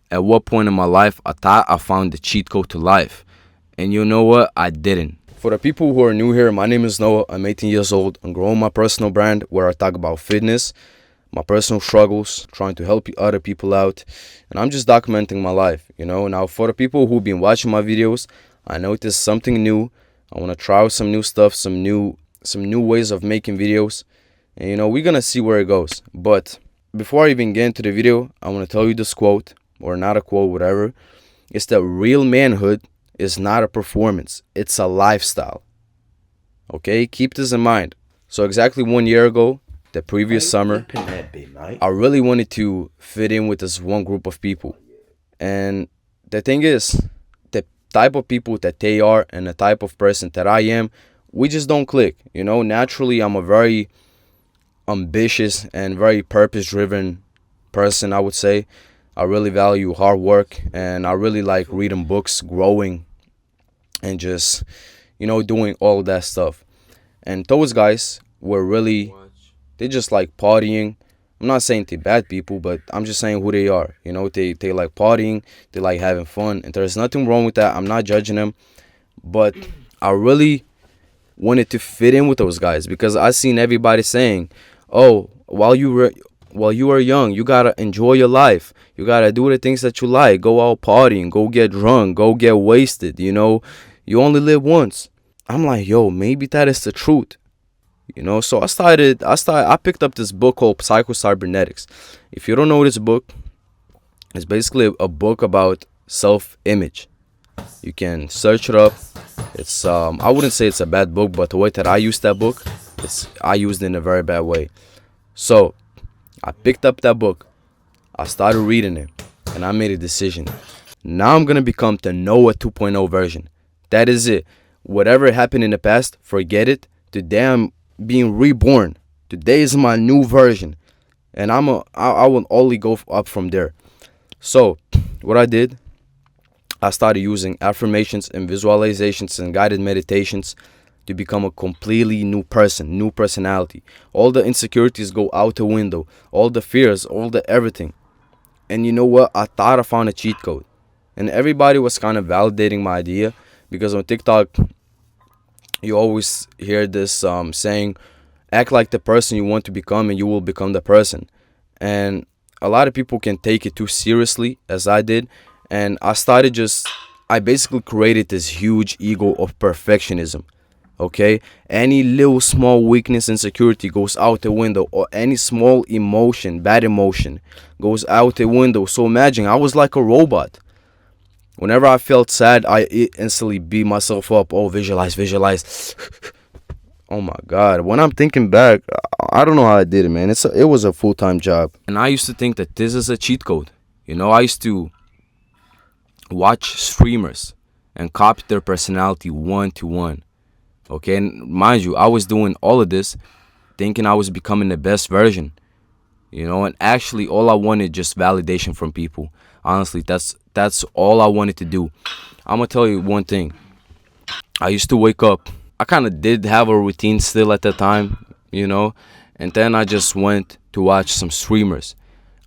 At what point in my life I thought I found the cheat code to life? And you know what? I didn't. For the people who are new here, my name is Noah. I'm 18 years old. I'm growing my personal brand where I talk about fitness, my personal struggles, trying to help other people out, and I'm just documenting my life, Now, for the people who've been watching my videos, I noticed something new. I want to try out some new stuff, some new ways of making videos, and we're gonna see where it goes. But before I even get into the video, I want to tell you this quote, or not a quote, whatever. It's that real manhood is not a performance, it's a lifestyle. Okay, keep this in mind. So exactly 1 year ago, the previous summer, I really wanted to fit in with this one group of people. And the thing is, the type of people that they are and the type of person that I am, we just don't click. Naturally, I'm a very ambitious and very purpose-driven person, I would say. I really value hard work, and I really like reading books, growing, and just, doing all that stuff. And those guys were really, they just like partying. I'm not saying they're bad people, but I'm just saying who they are. They like partying, they like having fun, and there's nothing wrong with that. I'm not judging them, but I really wanted to fit in with those guys because I seen everybody saying, "Oh, while you are young, you gotta enjoy your life. You gotta do the things that you like. Go out partying, go get drunk, go get wasted. You only live once." I'm like, yo, maybe that is the truth. So I picked up this book called Psycho-Cybernetics. If you don't know this book, it's basically a book about self-image. You can search it up. It's I wouldn't say it's a bad book, but the way that I used that book, I used it in a very bad way. So I picked up that book, I started reading it, and I made a decision. Now I'm gonna become the Noah 2.0 version. That is it. Whatever happened in the past, forget it. Today I'm being reborn. Today is my new version, and I will only go up from there. So what I did, I started using affirmations and visualizations and guided meditations to become a completely new person, new personality. All the insecurities go out the window, all the fears, all the everything. And you know what? I thought I found a cheat code. And everybody was kind of validating my idea because on TikTok, you always hear this saying, act like the person you want to become and you will become the person. And a lot of people can take it too seriously as I did. And I basically created this huge ego of perfectionism. Okay, any little small weakness, insecurity goes out the window, or any small emotion, bad emotion, goes out the window. So imagine I was like a robot. Whenever I felt sad, I instantly beat myself up. Oh, visualize. Oh my God. When I'm thinking back, I don't know how I did it, man. It was a full-time job. And I used to think that this is a cheat code. I used to watch streamers and copy their personality 1-to-1. Okay, and mind you, I was doing all of this thinking I was becoming the best version, and actually all I wanted just validation from people. Honestly, that's all I wanted to do. I'm gonna tell you one thing. I used to wake up. I kind of did have a routine still at that time, and then I just went to watch some streamers.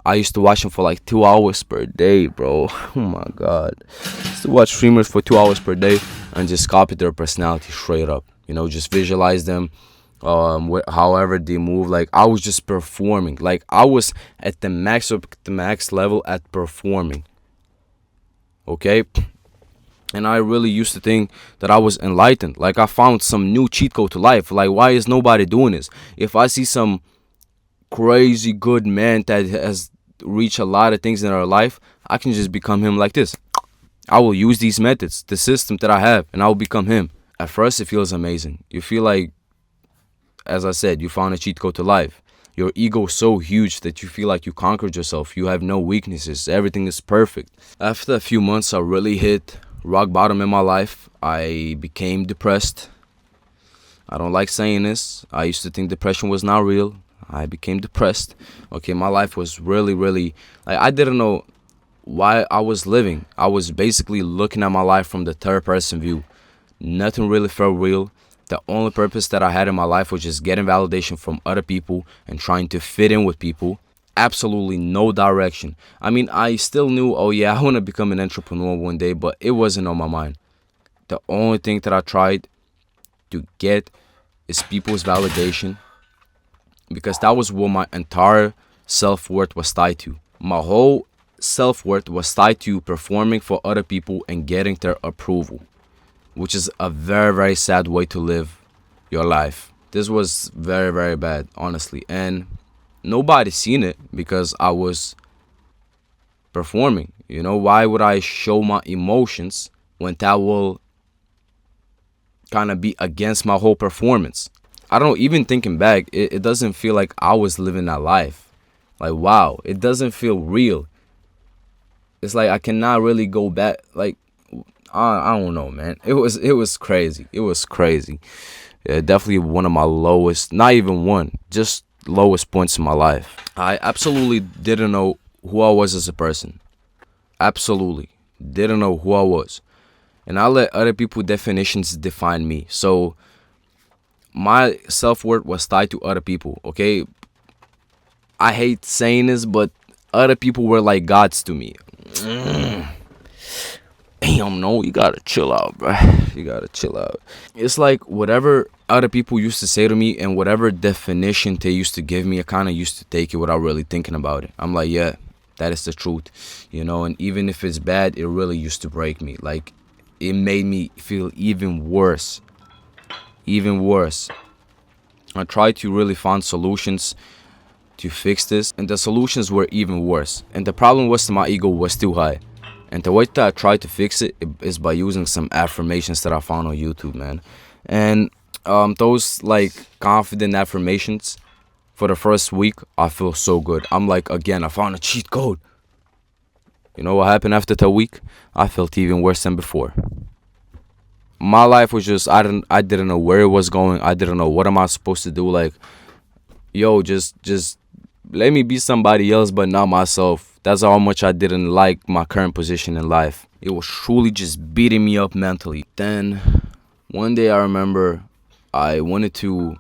I used to watch them for like 2 hours per day, bro. Oh my God. I used to watch streamers for 2 hours per day and just copy their personality straight up. Just visualize them, however they move. Like I was just performing. Like I was at the max level at performing. Okay? And I really used to think that I was enlightened. Like I found some new cheat code to life. Like why is nobody doing this? If I see some crazy good man that has reached a lot of things in our life, I can just become him like this. I will use these methods, the system that I have, and I will become him. At first, it feels amazing. You feel like, as I said, you found a cheat code to life. Your ego is so huge that you feel like you conquered yourself. You have no weaknesses. Everything is perfect. After a few months, I really hit rock bottom in my life. I became depressed. I don't like saying this. I used to think depression was not real. I became depressed. Okay, my life was really, really, like, I didn't know why I was living. I was basically looking at my life from the third person view. Nothing really felt real. The only purpose that I had in my life was just getting validation from other people and trying to fit in with people. absolutely no direction. I mean, I still knew, oh yeah, I want to become an entrepreneur one day, but it wasn't on my mind. The only thing that I tried to get is people's validation, because that was what my entire self-worth was tied to. My whole self-worth was tied to performing for other people and getting their approval, which is a very, very sad way to live your life. This was very, very bad, honestly. And nobody seen it because I was performing. You know, why would I show my emotions when that will kind of be against my whole performance? I don't know, even thinking back, it doesn't feel like I was living that life. Like, wow, it doesn't feel real. It's like I cannot really go back. Like, I don't know, man. It was crazy. It was crazy. Yeah, definitely one of my lowest, not even one, just lowest points in my life. I absolutely didn't know who I was as a person. Absolutely didn't know who I was. And I let other people definitions define me. So my self-worth was tied to other people, okay? I hate saying this, but other people were like gods to me. Damn, no, you gotta chill out, bro. You gotta chill out. It's like whatever other people used to say to me and whatever definition they used to give me, I kind of used to take it without really thinking about it. I'm like, yeah, that is the truth, you know. And even if it's bad, it really used to break me. Like, it made me feel even worse. Even worse. I tried to really find solutions to fix this, and the solutions were even worse. And the problem was that my ego was too high. And the way that I tried to fix it is by using some affirmations that I found on YouTube, man. And those like confident affirmations, for the first week, I feel so good. I'm like, again, I found a cheat code. You know what happened after the week? I felt even worse than before. My life was just, I didn't know where it was going. I didn't know what am I supposed to do. Like, yo, just let me be somebody else, but not myself. That's how much I didn't like my current position in life. It was truly just beating me up mentally. Then one day I remember I wanted to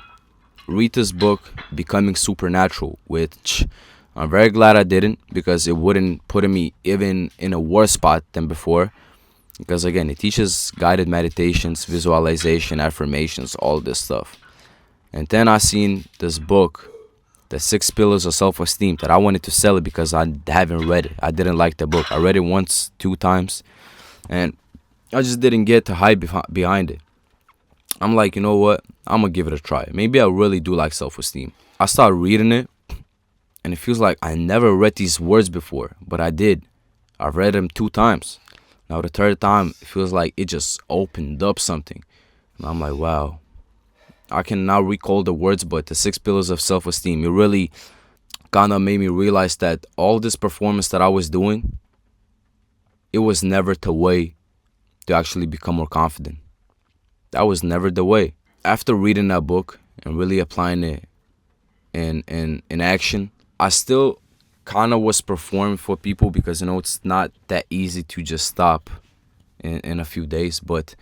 read this book, Becoming Supernatural, which I'm very glad I didn't, because it wouldn't put me even in a worse spot than before. Because again, it teaches guided meditations, visualization, affirmations, all this stuff. And then I seen this book, The 6 Pillars of Self-Esteem, that I wanted to sell it because I haven't read it. I didn't like the book. I read it once, 2 times, and I just didn't get the hype behind it. I'm like, you know what? I'm going to give it a try. Maybe I really do like self-esteem. I started reading it, and it feels like I never read these words before, but I did. I've read them 2 times. Now the third time, it feels like it just opened up something. And I'm like, wow. I can now recall the words, but the 6 pillars of self-esteem, it really kind of made me realize that all this performance that I was doing, it was never the way to actually become more confident. That was never the way. After reading that book and really applying it in action, I still kind of was performing for people, because, you know, it's not that easy to just stop in a few days. But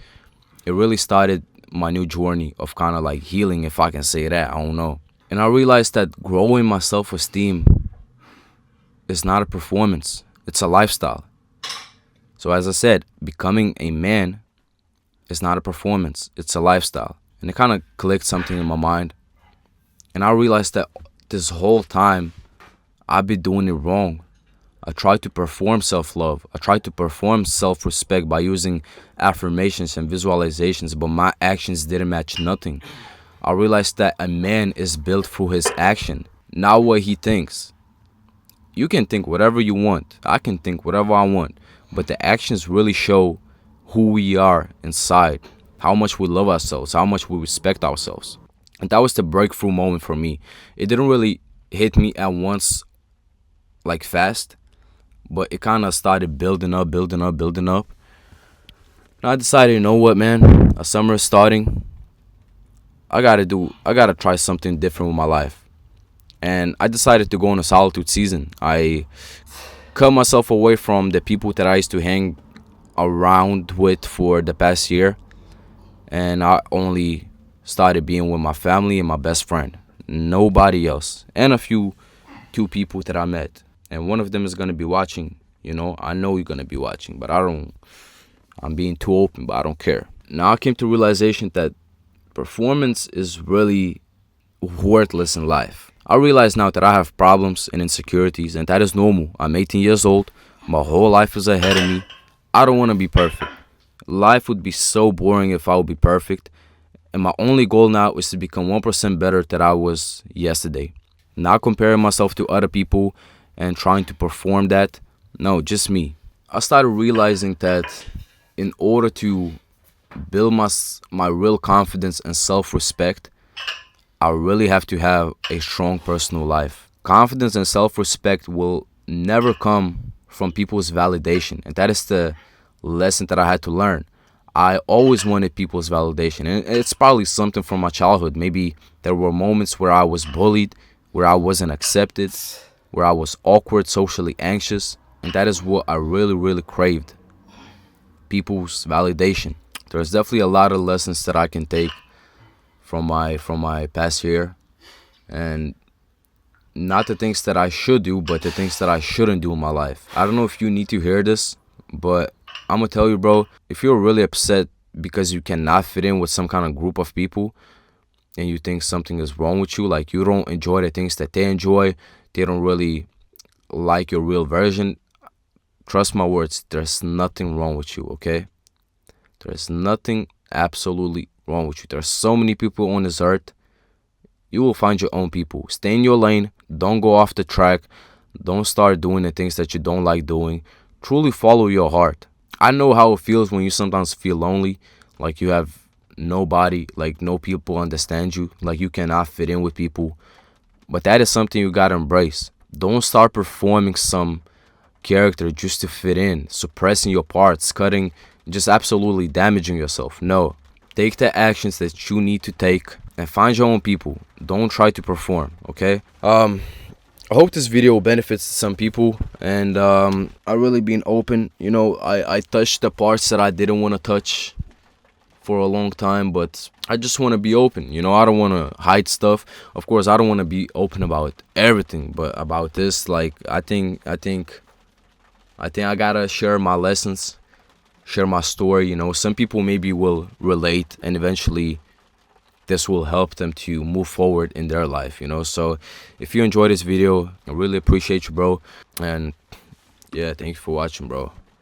it really started my new journey of kind of like healing, if I can say that. I don't know. And I realized that growing my self-esteem is not a performance. It's a lifestyle. So as I said, becoming a man is not a performance. It's a lifestyle. And it kind of clicked something in my mind. And I realized that this whole time I've been doing it wrong. I tried to perform self-love. I tried to perform self-respect by using affirmations and visualizations, but my actions didn't match nothing. I realized that a man is built through his action, not what he thinks. You can think whatever you want. I can think whatever I want. But the actions really show who we are inside, how much we love ourselves, how much we respect ourselves. And that was the breakthrough moment for me. It didn't really hit me at once, like fast, but it kind of started building up. And I decided, you know what, man? A summer is starting. I gotta try something different with my life. And I decided to go on a solitude season. I cut myself away from the people that I used to hang around with for the past year. And I only started being with my family and my best friend. Nobody else. And a few 2 people that I met, and one of them is gonna be watching. I know you're gonna be watching, but I'm being too open, but I don't care. Now I came to realization that performance is really worthless in life. I realize now that I have problems and insecurities, and that is normal. I'm 18 years old. My whole life is ahead of me. I don't want to be perfect. Life would be so boring if I would be perfect. And my only goal now is to become 1% better than I was yesterday. Not comparing myself to other people and trying to perform that. No, just me. I started realizing that in order to build my real confidence and self-respect, I really have to have a strong personal life. Confidence and self-respect will never come from people's validation, and that is the lesson that I had to learn. I always wanted people's validation, and it's probably something from my childhood. Maybe there were moments where I was bullied, where I wasn't accepted, where I was awkward, socially anxious, and that is what I really, really craved. People's validation. There's definitely a lot of lessons that I can take from my past year, and not the things that I should do, but the things that I shouldn't do in my life. I don't know if you need to hear this, but I'm gonna tell you, bro, if you're really upset because you cannot fit in with some kind of group of people and you think something is wrong with you, like you don't enjoy the things that they enjoy, they don't really like your real version, trust my words, there's nothing wrong with you, okay? There's nothing absolutely wrong with you. There's so many people on this earth. You will find your own people. Stay in your lane. Don't go off the track. Don't start doing the things that you don't like doing. Truly follow your heart. I know how it feels when you sometimes feel lonely, like you have nobody, like no people understand you, like you cannot fit in with people. But that is something you gotta embrace. Don't start performing some character just to fit in, suppressing your parts, cutting, just absolutely damaging yourself. No. Take the actions that you need to take and find your own people. Don't try to perform, okay? I hope this video benefits some people, and I really been open. I touched the parts that I didn't want to touch for a long time, but I just want to be open. I don't want to hide stuff. Of course, I don't want to be open about everything, but about this, like, I think I gotta share my lessons, share my story. Some people maybe will relate, and eventually this will help them to move forward in their life. So if you enjoyed this video, I really appreciate you, bro. And yeah, thanks for watching, bro.